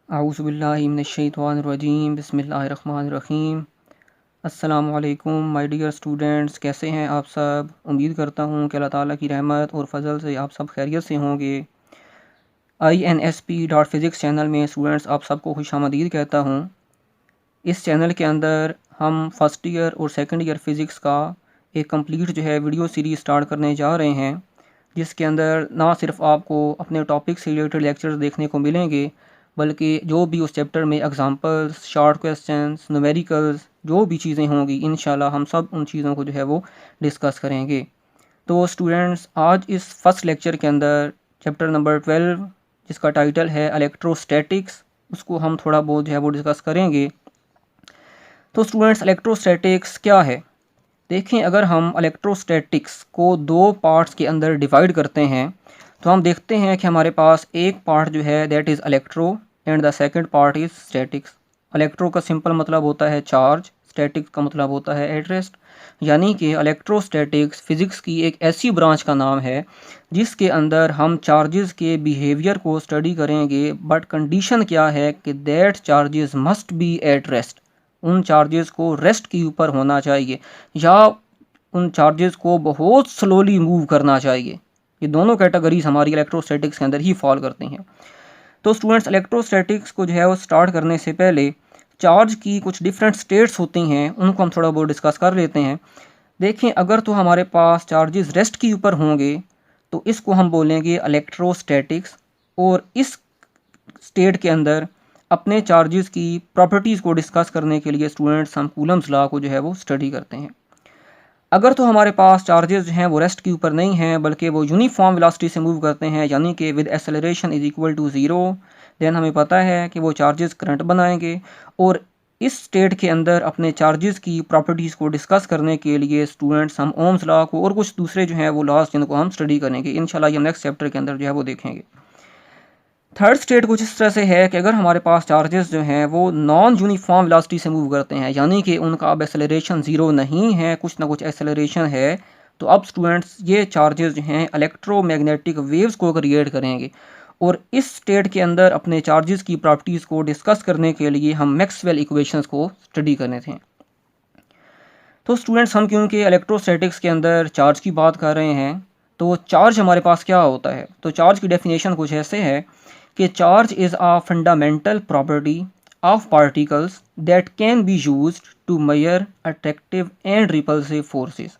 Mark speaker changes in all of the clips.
Speaker 1: आऊज़ुबिल्लाहि मिनश्शैतानिर्रजीम बिस्मिल्लाहिर्रहमानिर्रहीम। अस्सलामु अलैकुम माय डियर स्टूडेंट्स, कैसे हैं आप सब। उम्मीद करता हूँ कि अल्लाह ताला की रहमत और फजल से आप सब खैरियत से होंगे। INSP.Physics चैनल में स्टूडेंट्स आप सबको खुशामदीद कहता हूँ। इस चैनल के अंदर हम फर्स्ट ईयर और सेकंड ईयर फ़िज़िक्स का एक कंप्लीट वीडियो सीरीज़ स्टार्ट करने जा रहे हैं, जिसके अंदर ना सिर्फ आपको अपने टॉपिक से रिलेटेड लेक्चर्स देखने को मिलेंगे, बल्कि जो भी उस चैप्टर में एग्जांपल्स, शॉर्ट क्वेश्चंस, न्यूमेरिकल्स जो भी चीज़ें होंगी, इंशाल्लाह हम सब उन चीज़ों को वो डिस्कस करेंगे। तो स्टूडेंट्स, आज इस फर्स्ट लेक्चर के अंदर चैप्टर नंबर 12 जिसका टाइटल है इलेक्ट्रोस्टैटिक्स, उसको हम थोड़ा बहुत वो डिस्कस करेंगे। तो स्टूडेंट्स, इलेक्ट्रोस्टैटिक्स क्या है। देखें, अगर हम इलेक्ट्रोस्टैटिक्स को दो पार्ट्स के अंदर डिवाइड करते हैं तो हम देखते हैं कि हमारे पास एक part that is electro and the second part is statics. Electro का सिंपल मतलब होता है चार्ज, स्टैटिक्स का मतलब होता है एट रेस्ट। यानी कि इलेक्ट्रोस्टैटिक्स फ़िज़िक्स की एक ऐसी ब्रांच का नाम है जिसके अंदर हम चार्जेस के बिहेवियर को स्टडी करेंगे, बट कंडीशन क्या है कि that charges must be at rest. उन चार्जेस को रेस्ट के ऊपर होना चाहिए या उन चार्जेस को बहुत स्लोली मूव करना चाहिए। ये दोनों कैटेगरीज हमारी इलेक्ट्रोस्टैटिक्स के अंदर ही फॉल करती हैं। तो स्टूडेंट्स, इलेक्ट्रोस्टैटिक्स को वो स्टार्ट करने से पहले चार्ज की कुछ डिफरेंट स्टेट्स होती हैं, उनको हम थोड़ा बहुत डिस्कस कर लेते हैं। देखें, अगर तो हमारे पास चार्जेस रेस्ट के ऊपर होंगे तो इसको हम बोलेंगे इलेक्ट्रोस्टैटिक्स, और इस स्टेट के अंदर अपने चार्जेस की प्रॉपर्टीज़ को डिस्कस करने के लिए स्टूडेंट्स हम कूलम्स लॉ को वो स्टडी करते हैं। अगर तो हमारे पास चार्जेस वो रेस्ट के ऊपर नहीं हैं, बल्कि वो यूनिफॉर्म वेलोसिटी से मूव करते हैं, यानी कि with acceleration is equal to zero, then हमें पता है कि वो चार्जेस करंट बनाएंगे। और इस स्टेट के अंदर अपने चार्जेस की प्रॉपर्टीज़ को डिस्कस करने के लिए स्टूडेंट्स हम ओम्स लॉ को और कुछ दूसरे वो लॉज जिनको हम स्टडी करेंगे, इंशाल्लाह ये हम नेक्स्ट चैप्टर के अंदर वो देखेंगे। थर्ड स्टेट कुछ इस तरह से है कि अगर हमारे पास चार्जेस वो नॉन यूनिफॉर्म वेलोसिटी से मूव करते हैं, यानी कि उनका अब एक्सेलरेशन ज़ीरो नहीं है, कुछ ना कुछ एक्सेलरेशन है, तो अब स्टूडेंट्स ये चार्जेस इलेक्ट्रोमैग्नेटिक वेव्स को क्रिएट करेंगे। और इस स्टेट के अंदर अपने चार्जेस की प्रॉपर्टीज़ को डिस्कस करने के लिए हम मैक्सवेल इक्वेशंस को स्टडी करने थे। तो स्टूडेंट्स, हम क्योंकि इलेक्ट्रोस्टैटिक्स के अंदर चार्ज की बात कर रहे हैं, तो चार्ज हमारे पास क्या होता है। तो चार्ज की डेफिनेशन कुछ ऐसे है कि charge is a fundamental property of particles that can be used to measure attractive and repulsive forces.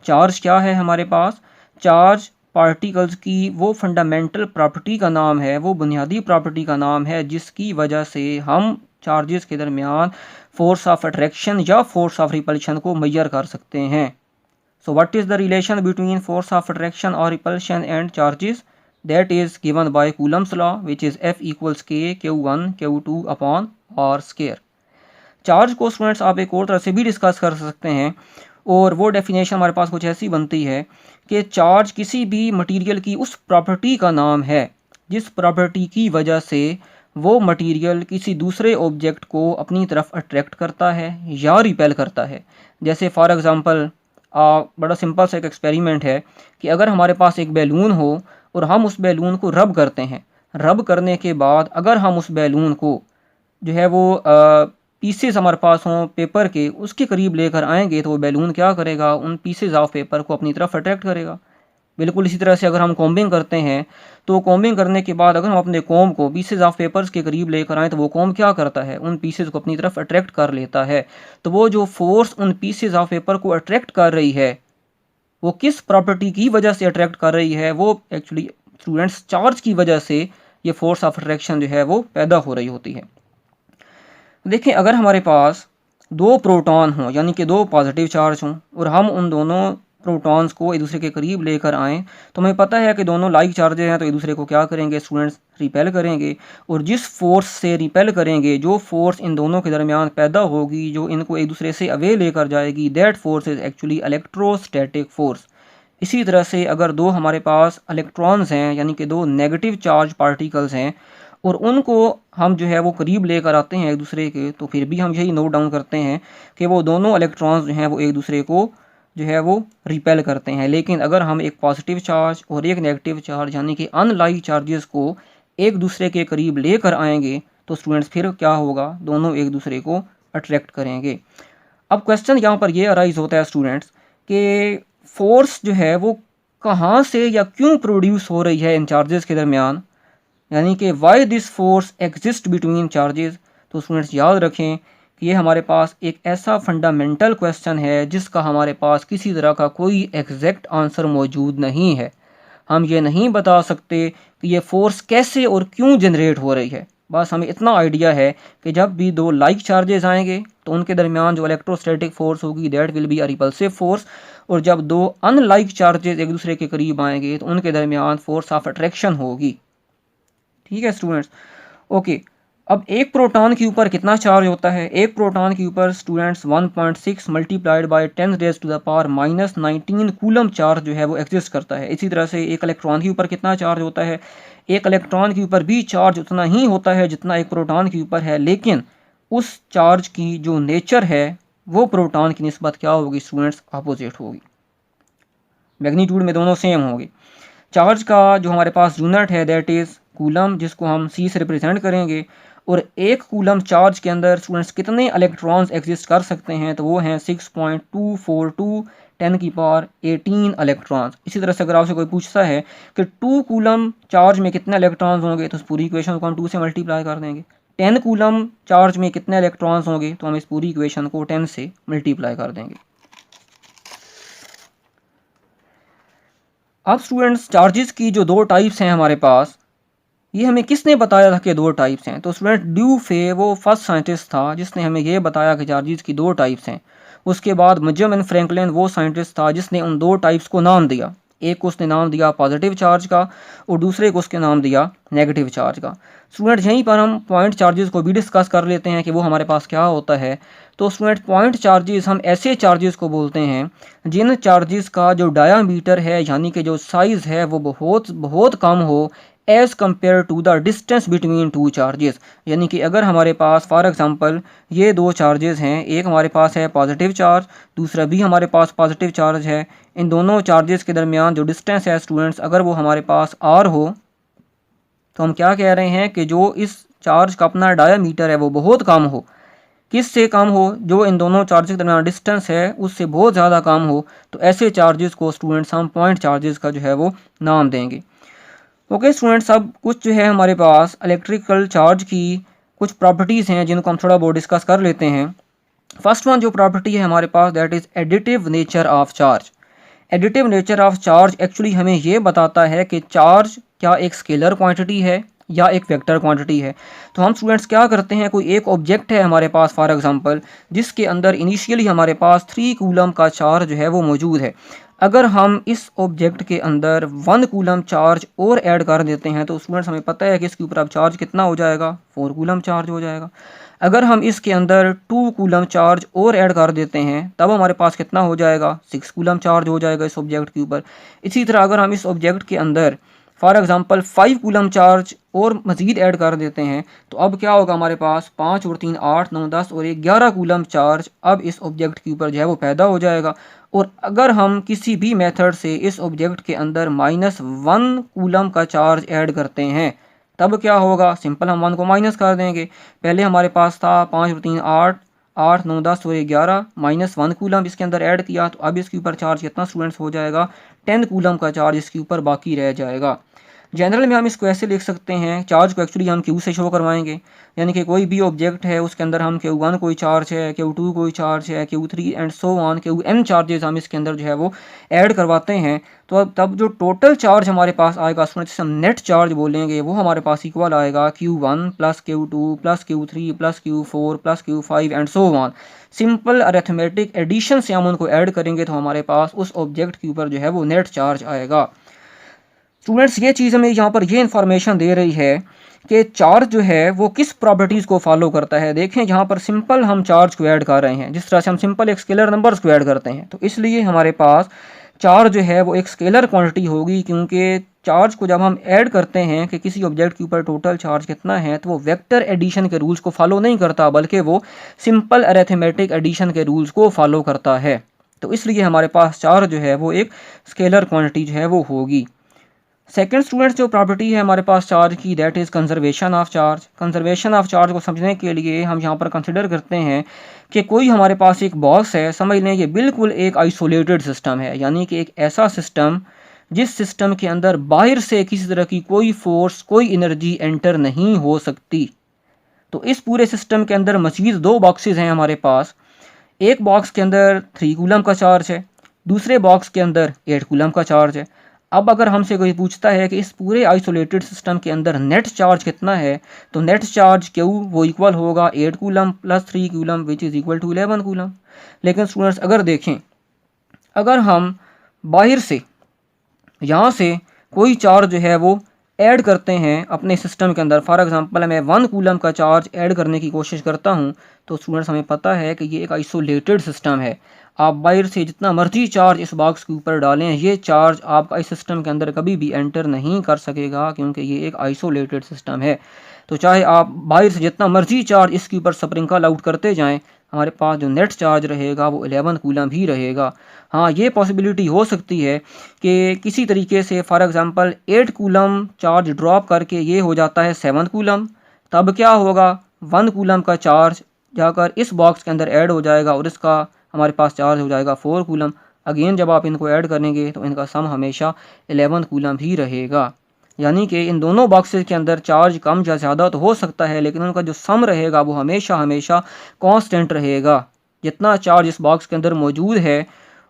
Speaker 1: Charge क्या है हमारे पास। चार्ज पार्टिकल्स की वो फंडामेंटल प्रॉपर्टी का नाम है, वो बुनियादी प्रॉपर्टी का नाम है, जिसकी वजह से हम चार्जेस के दरमियान फोर्स ऑफ अट्रैक्शन या फोर्स ऑफ रिपल्शन को मेजर कर सकते हैं। So what is the relation between force of attraction और repulsion and charges. That is given by Coulomb's law, which is F equals K Q1 Q2 upon R square. Charge को students आप एक और तरह से भी डिस्कस कर सकते हैं, और वो डेफिनेशन हमारे पास कुछ ऐसी बनती है कि चार्ज किसी भी मटेरियल की उस प्रॉपर्टी का नाम है जिस प्रॉपर्टी की वजह से वो मटेरियल किसी दूसरे ऑब्जेक्ट को अपनी तरफ अट्रैक्ट करता है या रिपेल करता है। जैसे फॉर एग्ज़ाम्पल, बड़ा सिंपल सा एक एक्सपेरिमेंट है कि अगर हमारे पास एक बैलून हो और हम उस बैलून को रब करते हैं, रब करने के बाद अगर हम उस बैलून को वो पीसेस हमारे पास हों पेपर के, उसके करीब लेकर आएंगे तो वो बैलून क्या करेगा, उन पीसेस ऑफ पेपर को अपनी तरफ अट्रैक्ट करेगा। बिल्कुल इसी तरह से अगर हम कॉम्बिंग करते हैं तो कॉम्बिंग करने के बाद अगर हम अपने कॉम्ब को पीसेस ऑफ पेपर्स के करीब लेकर आएँ तो वो कॉम्ब क्या करता है, उन पीसेस को अपनी तरफ अट्रैक्ट कर लेता है। तो वो जो फोर्स उन पीसेस ऑफ पेपर को अट्रैक्ट कर रही है, वो किस प्रॉपर्टी की वजह से अट्रैक्ट कर रही है, वो एक्चुअली स्टूडेंट्स चार्ज की वजह से ये फोर्स ऑफ अट्रैक्शन वो पैदा हो रही होती है। देखिए, अगर हमारे पास दो प्रोटॉन हों, यानी कि दो पॉजिटिव चार्ज हों, और हम उन दोनों प्रोटॉन्स को एक दूसरे के करीब लेकर आएँ, तो हमें पता है कि दोनों लाइक चार्जेज हैं, तो एक दूसरे को क्या करेंगे स्टूडेंट्स, रिपेल करेंगे। और जिस फोर्स से रिपेल करेंगे, जो फोर्स इन दोनों के दरमियान पैदा होगी, जो इनको एक दूसरे से अवे लेकर जाएगी, that force is actually electrostatic force. इसी तरह से अगर दो हमारे पास इलेक्ट्रॉन्स हैं, यानी कि दो नेगेटिव चार्ज पार्टिकल्स हैं, और उनको हम वो करीब लेकर आते हैं एक दूसरे के, तो फिर भी हम यही नोट डाउन करते हैं कि वो दोनों इलेक्ट्रॉन्स वो एक दूसरे को वो रिपेल करते हैं। लेकिन अगर हम एक पॉजिटिव चार्ज और एक नेगेटिव चार्ज, यानी कि अनलाइक चार्जेस को एक दूसरे के करीब लेकर आएंगे, तो स्टूडेंट्स फिर क्या होगा, दोनों एक दूसरे को अट्रैक्ट करेंगे। अब क्वेश्चन यहाँ पर ये अराइज होता है स्टूडेंट्स कि फोर्स जो है वो कहाँ से या क्यों प्रोड्यूस हो रही है इन चार्जेस के दरमियान, यानी कि why this force exist between charges. तो स्टूडेंट्स याद रखें कि ये हमारे पास एक ऐसा फंडामेंटल क्वेश्चन है जिसका हमारे पास किसी तरह का कोई एग्जैक्ट आंसर मौजूद नहीं है। हम ये नहीं बता सकते कि ये फोर्स कैसे और क्यों जनरेट हो रही है, बस हमें इतना आइडिया है कि जब भी दो लाइक चार्जेस आएंगे तो उनके दरमियान जो इलेक्ट्रोस्टैटिक फोर्स होगी that will be a repulsive force, और जब दो अनलाइक चार्जेस एक दूसरे के करीब आएंगे तो उनके दरमियान फोर्स ऑफ अट्रैक्शन होगी। ठीक है स्टूडेंट्स, ओके। अब एक प्रोटॉन के ऊपर कितना चार्ज होता है, एक प्रोटॉन के ऊपर students 1.6 multiplied by 10⁻⁻⁹ coulomb charge जो है वो एग्जिस्ट करता है। इसी तरह से एक इलेक्ट्रॉन के ऊपर कितना चार्ज होता है, एक इलेक्ट्रॉन के ऊपर भी चार्ज उतना ही होता है जितना एक प्रोटॉन के ऊपर है, लेकिन उस चार्ज की जो नेचर है वो प्रोटॉन की निस्बत क्या होगी स्टूडेंट्स, अपोजिट होगी। मैग्नीट्यूड में दोनों सेम होंगे। चार्ज का जो हमारे पास यूनिट है दैट इज़ कूलम, जिसको हम C से रिप्रेजेंट करेंगे, और एक कूलम चार्ज के अंदर स्टूडेंट्स कितने इलेक्ट्रॉन्स एग्जिस्ट कर सकते हैं, तो वो हैं 6.242 10⁻18 इलेक्ट्रॉन्स। इसी तरह से अगर आपसे कोई पूछता है कि 2 कूलम चार्ज में कितने इलेक्ट्रॉन्स होंगे तो इस पूरी इक्वेशन को हम 2 से मल्टीप्लाई कर देंगे। 10 कूलम चार्ज में कितने इलेक्ट्रॉन्स होंगे तो हम इस पूरी इक्वेशन को 10 से मल्टीप्लाई कर देंगे। अब स्टूडेंट्स चार्जेस की जो दो टाइप्स हैं हमारे पास, ये हमें किसने बताया था कि दो टाइप्स हैं, तो स्टूडेंट ड्यू फे वो फर्स्ट साइंटिस्ट था जिसने हमें ये बताया कि चार्जेस की दो टाइप्स हैं। उसके बाद बेंजामिन फ्रैंकलिन वो साइंटिस्ट था जिसने उन दो टाइप्स को नाम दिया, एक को उसने नाम दिया पॉजिटिव चार्ज का और दूसरे को उसके नाम दिया नेगेटिव चार्ज का। स्टूडेंट यहीं पर हम पॉइंट चार्जेस को भी डिस्कस कर लेते हैं कि वो हमारे पास क्या होता है। तो स्टूडेंट पॉइंट चार्जेस हम ऐसे चार्जेस को बोलते हैं जिन चार्जेस का जो डायामीटर है यानी कि जो साइज़ है वो बहुत बहुत कम हो as compare to the distance between two charges. यानी कि अगर हमारे पास फॉर एग्जांपल ये दो चार्जेस हैं, एक हमारे पास है पॉजिटिव चार्ज, दूसरा भी हमारे पास पॉजिटिव चार्ज है, इन दोनों चार्जेस के दरमियान जो डिस्टेंस है स्टूडेंट्स अगर वो हमारे पास r हो तो हम क्या कह रहे हैं कि जो इस चार्ज का अपना डायामीटर है वो बहुत कम हो। किससे कम हो, जो इन दोनों चार्जेस के दरमियान डिस्टेंस है उससे बहुत ज़्यादा कम हो, तो ऐसे चार्जेस को स्टूडेंट्स हम पॉइंट चार्जेस का जो है वो नाम देंगे। ओके स्टूडेंट्स, अब कुछ जो है हमारे पास इलेक्ट्रिकल चार्ज की कुछ प्रॉपर्टीज़ हैं जिनको हम थोड़ा बहुत डिस्कस कर लेते हैं। फर्स्ट वन जो प्रॉपर्टी है हमारे पास that is additive nature of charge. Additive nature of charge actually हमें ये बताता है कि चार्ज क्या एक स्केलर क्वांटिटी है या एक वेक्टर क्वांटिटी है। तो हम स्टूडेंट्स क्या करते हैं, कोई एक ऑब्जेक्ट है हमारे पास फॉर एग्जांपल जिसके अंदर इनिशियली हमारे पास 3 कूलम का चार्ज जो है वो मौजूद है। अगर हम इस ऑब्जेक्ट के अंदर 1 कूलम चार्ज और ऐड कर देते हैं तो स्टूडेंट्स हमें पता है कि इसके ऊपर अब चार्ज कितना हो जाएगा, 4 कूलम चार्ज हो जाएगा। अगर हम इसके अंदर 2 कूलम चार्ज और ऐड कर देते हैं तब हमारे पास कितना हो जाएगा, 6 कूलम चार्ज हो जाएगा इस ऑब्जेक्ट के ऊपर। इसी तरह अगर हम इस ऑब्जेक्ट के अंदर फॉर एग्जांपल 5 कूलम चार्ज और मज़ीद ऐड कर देते हैं तो अब क्या होगा, हमारे पास 5 और 3 8 9 10 और 11 कूलम चार्ज अब इस ऑब्जेक्ट के ऊपर जो है वो पैदा हो जाएगा। और अगर हम किसी भी मेथड से इस ऑब्जेक्ट के अंदर -1 कूलम का चार्ज ऐड करते हैं तब क्या होगा, सिंपल हम 1 को माइनस कर देंगे। पहले हमारे पास था 5 और 3 8 8 9 10 और 11 -1 कूलम इसके अंदर ऐड किया तो अब इसके ऊपर चार्ज कितना स्टूडेंट्स हो जाएगा, 10 कूलम का चार्ज इसके ऊपर बाकी रह जाएगा। जनरल में हम इसको ऐसे लिख सकते हैं, चार्ज को एक्चुअली हम क्यू से शो करवाएंगे, यानी कि कोई भी ऑब्जेक्ट है उसके अंदर हम Q1 कोई चार्ज है, Q2 कोई चार्ज है, Q3 and so on, Qn charges हम इसके अंदर जो है वो ऐड करवाते हैं। तो अब तब जो टोटल चार्ज हमारे पास आएगा स्टूडेंट्स हम नेट चार्ज बोलेंगे वो हमारे पास इक्वल आएगा Q1 + Q2 + Q3 + Q4 + Q5 and so on. Simple arithmetic addition से हम उनको ऐड करेंगे तो हमारे पास उस ऑब्जेक्ट के ऊपर जो है वो नेट चार्ज आएगा। स्टूडेंट्स ये चीज़ हमें यहाँ पर ये इन्फॉर्मेशन दे रही है कि चार्ज जो है वो किस प्रॉपर्टीज़ को फॉलो करता है। देखें यहाँ पर सिंपल हम चार्ज को ऐड कर रहे हैं, जिस तरह से हम सिंपल एक स्केलर नंबर्स को ऐड करते हैं, तो इसलिए हमारे पास चार्ज जो है वो एक स्केलर क्वांटिटी होगी, क्योंकि चार्ज को जब हम ऐड करते हैं कि किसी ऑब्जेक्ट के ऊपर टोटल चार्ज कितना है तो वो वेक्टर एडिशन के रूल्स को फॉलो नहीं करता बल्कि वो सिंपल अरिथमेटिक एडिशन के रूल्स को फॉलो करता है। तो इसलिए हमारे पास चार्ज जो है वो एक स्केलर क्वांटिटी जो है वो होगी। सेकंड स्टूडेंट्स जो प्रॉपर्टी है हमारे पास चार्ज की, that is conservation of charge. Conservation of charge को समझने के लिए हम यहाँ पर कंसिडर करते हैं कि कोई हमारे पास एक बॉक्स है, समझ लें ये बिल्कुल एक आइसोलेटेड सिस्टम है, यानी कि एक ऐसा सिस्टम जिस सिस्टम के अंदर बाहर से किसी तरह की कोई फोर्स, कोई एनर्जी एंटर नहीं हो सकती। तो इस पूरे सिस्टम के अंदर मज़ीद दो बॉक्सेस हैं हमारे पास। एक बॉक्स के अंदर 3 कूलम का चार्ज है, दूसरे बॉक्स के अंदर 8 कूलम का चार्ज है। अब अगर हमसे कोई पूछता है कि इस पूरे आइसोलेटेड सिस्टम के अंदर नेट चार्ज कितना है, तो नेट चार्ज क्यू वो इक्वल होगा 8 coulomb plus 3 coulomb which is equal to 11 coulomb. लेकिन स्टूडेंट्स अगर देखें, अगर हम बाहर से यहाँ से कोई चार्ज जो है वो ऐड करते हैं अपने सिस्टम के अंदर, फॉर एग्जांपल मैं 1 कूलम का चार्ज ऐड करने की कोशिश करता हूँ, तो स्टूडेंट्स हमें पता है कि ये एक आइसोलेटेड सिस्टम है। आप बाहर से जितना मर्जी चार्ज इस बॉक्स के ऊपर डालें, ये चार्ज आपका इस सिस्टम के अंदर कभी भी एंटर नहीं कर सकेगा, क्योंकि ये एक आइसोलेटेड सिस्टम है। तो चाहे आप बाहर से जितना मर्जी चार्ज इसके ऊपर स्प्रिंकल आउट करते जाएँ, हमारे पास जो नेट चार्ज रहेगा वो 11 कूलम ही रहेगा। हाँ, ये पॉसिबिलिटी हो सकती है कि किसी तरीके से for example 8 coulomb charge drop करके ये हो जाता है 7 कूलम, तब क्या होगा, 1 कूलम का चार्ज जाकर इस बॉक्स के अंदर ऐड हो जाएगा और इसका हमारे पास चार्ज हो जाएगा 4 कूलम। अगेन जब आप इनको ऐड करेंगे तो इनका सम हमेशा 11 कूलम ही रहेगा। यानी कि इन दोनों बॉक्सेस के अंदर चार्ज कम या ज़्यादा तो हो सकता है, लेकिन उनका जो सम रहेगा वो हमेशा हमेशा कांस्टेंट रहेगा। जितना चार्ज इस बॉक्स के अंदर मौजूद है,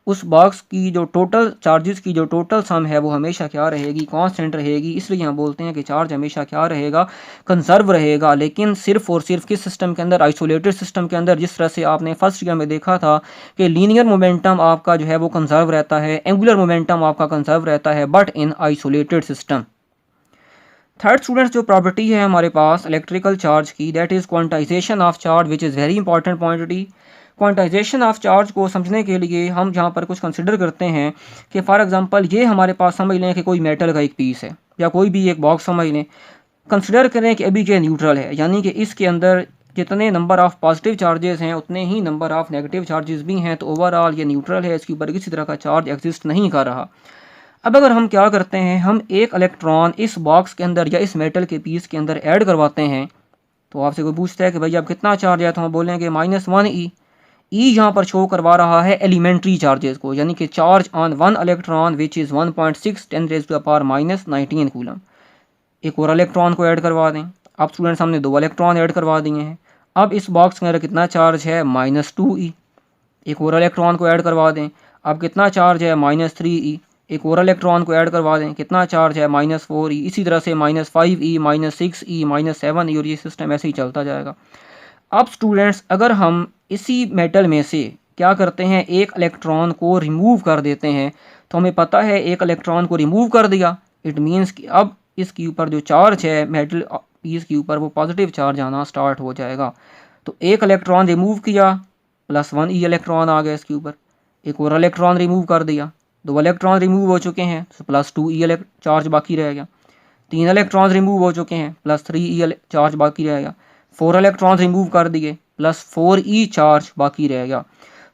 Speaker 1: उस बॉक्स की जो टोटल चार्जेस की जो टोटल सम है वो हमेशा क्या रहेगी, कांस्टेंट रहेगी। इसलिए हम बोलते हैं कि चार्ज हमेशा क्या रहेगा, कंजर्व रहेगा। लेकिन सिर्फ और सिर्फ किस सिस्टम के अंदर, आइसोलेटेड सिस्टम के अंदर, जिस तरह से आपने फर्स्ट ईयर में देखा था कि लीनियर मोमेंटम आपका जो है वो कंजर्व रहता है, एंगुलर मोमेंटम आपका कंजर्व रहता है, but in isolated system. Third students जो प्रॉपर्टी है हमारे पास इलेक्ट्रिकल चार्ज की, that is quantization of charge, which is very important quantity. Quantization of charge को समझने के लिए हम यहाँ पर कुछ कंसिडर करते हैं कि फॉर एग्जांपल ये हमारे पास समझ लें कि कोई मेटल का एक पीस है या कोई भी एक बॉक्स समझ लें। कंसिडर करें कि अभी ये न्यूट्रल है, यानी कि इसके अंदर जितने नंबर ऑफ़ पॉजिटिव चार्जेस हैं उतने ही नंबर ऑफ़ नेगेटिव चार्जेस भी हैं। तो ओवरऑल ये न्यूट्रल है, इसके ऊपर किसी तरह का चार्ज एग्जिस्ट नहीं कर रहा। अब अगर हम क्या करते हैं, हम एक इलेक्ट्रॉन इस बॉक्स के अंदर या इस मेटल के पीस के अंदर ऐड करवाते हैं, तो आपसे कोई पूछता है कि भाई अब कितना चार्ज है, तो हम बोलेंगे -1 ई यहाँ पर शो करवा रहा है एलिमेंट्री चार्जेस को, यानी कि charge on 1 electron which is 1.6 10⁻⁻19 coulomb. एक और इलेक्ट्रॉन को ऐड करवा दें। अब स्टूडेंट्स हमने 2 इलेक्ट्रॉन ऐड करवा दिए हैं। अब इस बॉक्स के अंदर कितना चार्ज है, -2 ई। एक और इलेक्ट्रॉन को ऐड करवा दें। अब कितना चार्ज है, -3 ई। एक और इलेक्ट्रॉन को ऐड करवा दें, कितना चार्ज है, -4 ई। इसी तरह से -5 ई, -6 ई, -7 ई, और ये सिस्टम ऐसे ही चलता जाएगा। अब स्टूडेंट्स अगर हम इसी मेटल में से क्या करते हैं, एक इलेक्ट्रॉन को रिमूव कर देते हैं, तो हमें पता है एक इलेक्ट्रॉन को रिमूव कर दिया, इट मीन्स कि अब इसके ऊपर जो चार्ज है मेटल पीस के ऊपर वो पॉजिटिव चार्ज आना स्टार्ट हो जाएगा। तो एक इलेक्ट्रॉन रिमूव किया, +1 ई इलेक्ट्रॉन आ गया इसके ऊपर। एक और इलेक्ट्रॉन रिमूव कर दिया, 2 इलेक्ट्रॉन रिमूव हो चुके हैं, तो +2 ई चार्ज बाकी रह गया। 3 इलेक्ट्रॉन रिमूव हो चुके हैं, +3 ई चार्ज बाकी रह गया। 4 इलेक्ट्रॉन रिमूव कर दिए, +4 ई चार्ज बाकी रह गया।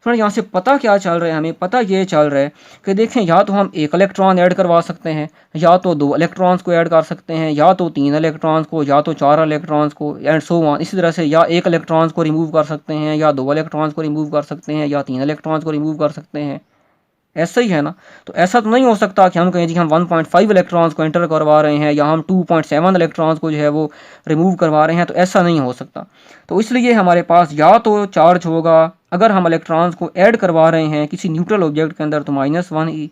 Speaker 1: तो यहाँ से पता क्या चल रहा है, हमें पता ये चल रहा है कि देखें, या तो हम एक इलेक्ट्रॉन ऐड करवा सकते हैं, या तो 2 इलेक्ट्रॉन्स को ऐड कर सकते हैं, या तो 3 इलेक्ट्रॉन्स को, या तो 4 इलेक्ट्रॉन्स को, एंड सो ऑन। इसी तरह से या एक इलेक्ट्रॉन्स को रिमूव कर सकते हैं, या 2 इलेक्ट्रॉन्स को रिमूव कर सकते हैं, या 3 इलेक्ट्रॉन्स को रिमूव कर सकते हैं। ऐसा ही है ना। तो ऐसा तो नहीं हो सकता कि हम कहें जी हम 1.5 इलेक्ट्रॉन्स को एंटर करवा रहे हैं या हम 2.7 इलेक्ट्रॉन्स को जो है वो रिमूव करवा रहे हैं, तो ऐसा नहीं हो सकता। तो इसलिए हमारे पास या तो चार्ज होगा, अगर हम इलेक्ट्रॉन्स को ऐड करवा रहे हैं किसी न्यूट्रल ऑब्जेक्ट के अंदर, तो -1 ई।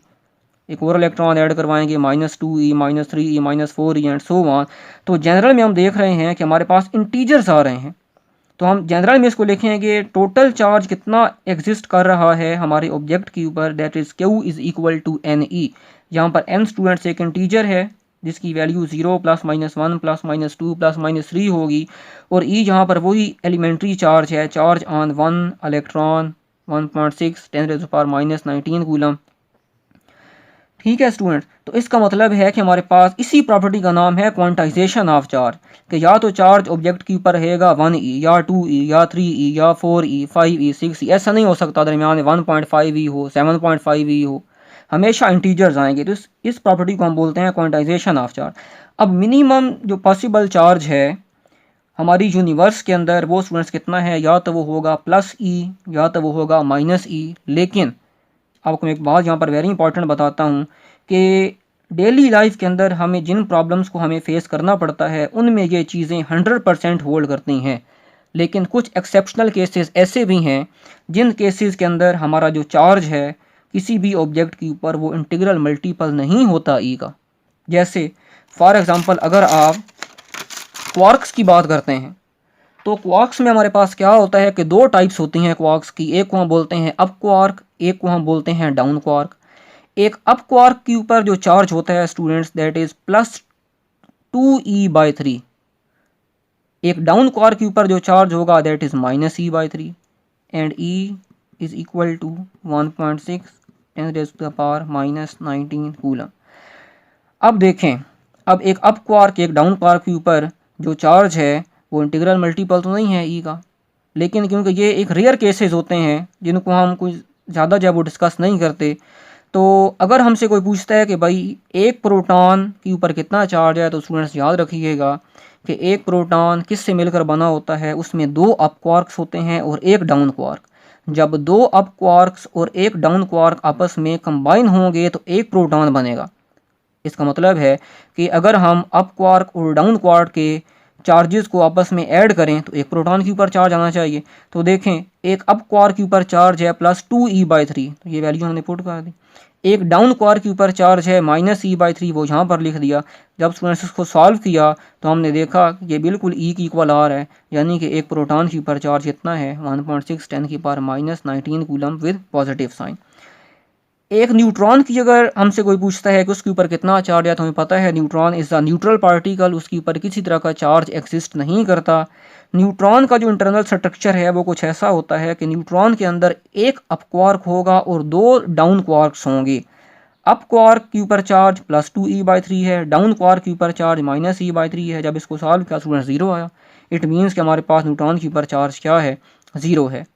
Speaker 1: एक और इलेक्ट्रॉन ऐड करवाएंगे, -2 ई, -3 ई, -4 ई, एंड सो ऑन। तो जनरल में हम देख रहे हैं कि हमारे पास इंटीजर्स आ रहे हैं, तो हम जनरल में इसको लिखेंगे टोटल चार्ज कितना एग्जिस्ट कर रहा है हमारे ऑब्जेक्ट के ऊपर, that is Q is equal to n e. यहाँ पर n स्टूडेंट्स एक इंटीजर है जिसकी वैल्यू 0 +-1 +-2 +-3 होगी, और E यहाँ पर वही एलिमेंट्री चार्ज है, चार्ज ऑन 1 इलेक्ट्रॉन 1.6 10⁻⁻19 कूलम। ठीक है स्टूडेंट्स, तो इसका मतलब है कि हमारे पास इसी प्रॉपर्टी का नाम है क्वांटाइजेशन ऑफ चार्ज, कि या तो चार्ज ऑब्जेक्ट के ऊपर रहेगा 1 ई, या 2 ई, या 3 ई, या 4 ई, 5 ई, 6 ई। ऐसा नहीं हो सकता दरमियान में 1.5 ई हो, 7.5 ई हो, हमेशा इंटीजर्स आएंगे। तो इस प्रॉपर्टी को हम बोलते हैं क्वांटाइजेशन ऑफ चार्ज। अब मिनिमम जो पॉसिबल चार्ज है हमारी यूनिवर्स के अंदर वो स्टूडेंट्स कितना है, या तो वो होगा प्लस ई या तो वो होगा माइनस ई। लेकिन आपको मैं एक बात यहाँ पर वेरी इंपॉर्टेंट बताता हूँ कि डेली लाइफ के अंदर हमें जिन प्रॉब्लम्स को हमें फेस करना पड़ता है उनमें ये चीज़ें 100% होल्ड करती हैं। लेकिन कुछ एक्सेप्शनल केसेस ऐसे भी हैं जिन केसेस के अंदर हमारा जो चार्ज है किसी भी ऑब्जेक्ट के ऊपर वो इंटीग्रल मल्टीपल नहीं होता ई का। जैसे फॉर एग्ज़ाम्पल अगर आप क्वार्क्स की बात करते हैं तो क्वार्क्स में हमारे पास क्या होता है कि दो टाइप्स होती हैं क्वार्क्स की। एक को हम बोलते हैं अप क्वार्क, एक को हम बोलते हैं डाउन क्वार्क। एक अप क्वार्क के ऊपर जो चार्ज होता है स्टूडेंट्स दैट इज़ +2e/3। एक डाउन क्वार्क के ऊपर जो चार्ज होगा that is -e/3 and e is equal to 1.6 × 10⁻⁻19 coulomb. अब देखें, अब एक अप क्वार्क एक डाउन क्वार्क के ऊपर जो चार्ज है वो इंटीग्रल मल्टीपल तो नहीं है ई का, लेकिन क्योंकि ये एक रेयर केसेस होते हैं जिनको हम कुछ ज़्यादा जब वो डिस्कस नहीं करते, तो अगर हमसे कोई पूछता है कि भाई एक प्रोटॉन के ऊपर कितना चार्ज है, तो स्टूडेंट्स याद रखिएगा कि एक प्रोटॉन किससे मिलकर बना होता है, उसमें दो अप क्वार्क्स होते हैं और एक डाउन क्वार्क। जब दो अप क्वार्क्स और एक डाउन क्वार्क आपस में कंबाइन होंगे तो एक प्रोटॉन बनेगा। इसका मतलब है कि अगर हम अप क्वार्क और डाउन क्वार्क के चार्जेस को आपस में ऐड करें तो एक प्रोटॉन के ऊपर चार्ज आना चाहिए। तो देखें, एक अप क्वार्क के ऊपर चार्ज है +2e/3, तो ये वैल्यू हमने पुट कर दी। एक डाउन क्वार्क के ऊपर चार्ज है -e/3, वो यहाँ पर लिख दिया। जब स्टूडेंट्स इसको सॉल्व किया तो हमने देखा ये बिल्कुल ई की इक्वल आ रहा है, यानी कि एक प्रोटॉन के ऊपर चार्ज कितना है 1.6 × 10⁻⁻19 कूलम विद पॉजिटिव साइन। एक न्यूट्रॉन की अगर हमसे कोई पूछता है कि उसके ऊपर कितना चार्ज है, तो हमें पता है neutron is a neutral particle, उसके ऊपर किसी तरह का चार्ज एग्जिस्ट नहीं करता। न्यूट्रॉन का जो इंटरनल स्ट्रक्चर है वो कुछ ऐसा होता है कि न्यूट्रॉन के अंदर एक अप क्वार्क होगा और दो डाउन क्वार्क्स होंगे। अप क्वार्क के ऊपर चार्ज +2e/3 है, डाउन क्वार्क के ऊपर चार्ज -e/3 है। जब इसको सॉल्व किया स्टूडेंट 0 आया। इट मीन्स कि हमारे पास न्यूट्रॉन के ऊपर चार्ज क्या है, 0 है।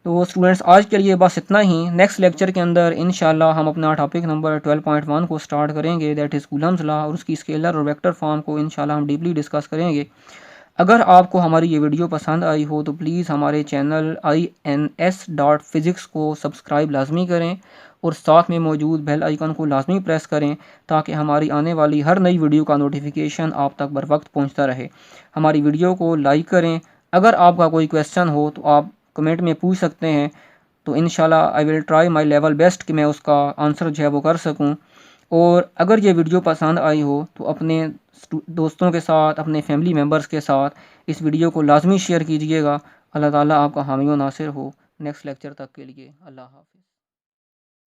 Speaker 1: तो स्टूडेंट्स आज के लिए बस इतना ही। नेक्स्ट लेक्चर के अंदर इंशाल्लाह हम अपना टॉपिक नंबर 12.1 को स्टार्ट करेंगे, दैट इज़ कूलम्स लॉ, और उसकी स्केलर और वेक्टर फॉर्म को इंशाल्लाह हम डीपली डिस्कस करेंगे। अगर आपको हमारी ये वीडियो पसंद आई हो तो प्लीज़ हमारे चैनल INS.physics को सब्सक्राइब लाजमी करें और साथ में मौजूद बेल आइकन को लाजमी प्रेस करें ताकि हमारी आने वाली हर नई वीडियो का नोटिफिकेशन आप तक बर वक्त पहुँचता रहे। हमारी वीडियो को लाइक करें। अगर आपका कोई क्वेश्चन हो तो आप कमेंट में पूछ सकते हैं, तो इंशाल्लाह I will try my level best कि मैं उसका आंसर जो है वो कर सकूं। और अगर ये वीडियो पसंद आई हो तो अपने दोस्तों के साथ, अपने फैमिली मेम्बर्स के साथ इस वीडियो को लाजमी शेयर कीजिएगा। अल्लाह ताला आपका हामी व नासिर हो। नेक्स्ट लेक्चर तक के लिए अल्लाह हाफ़िज़।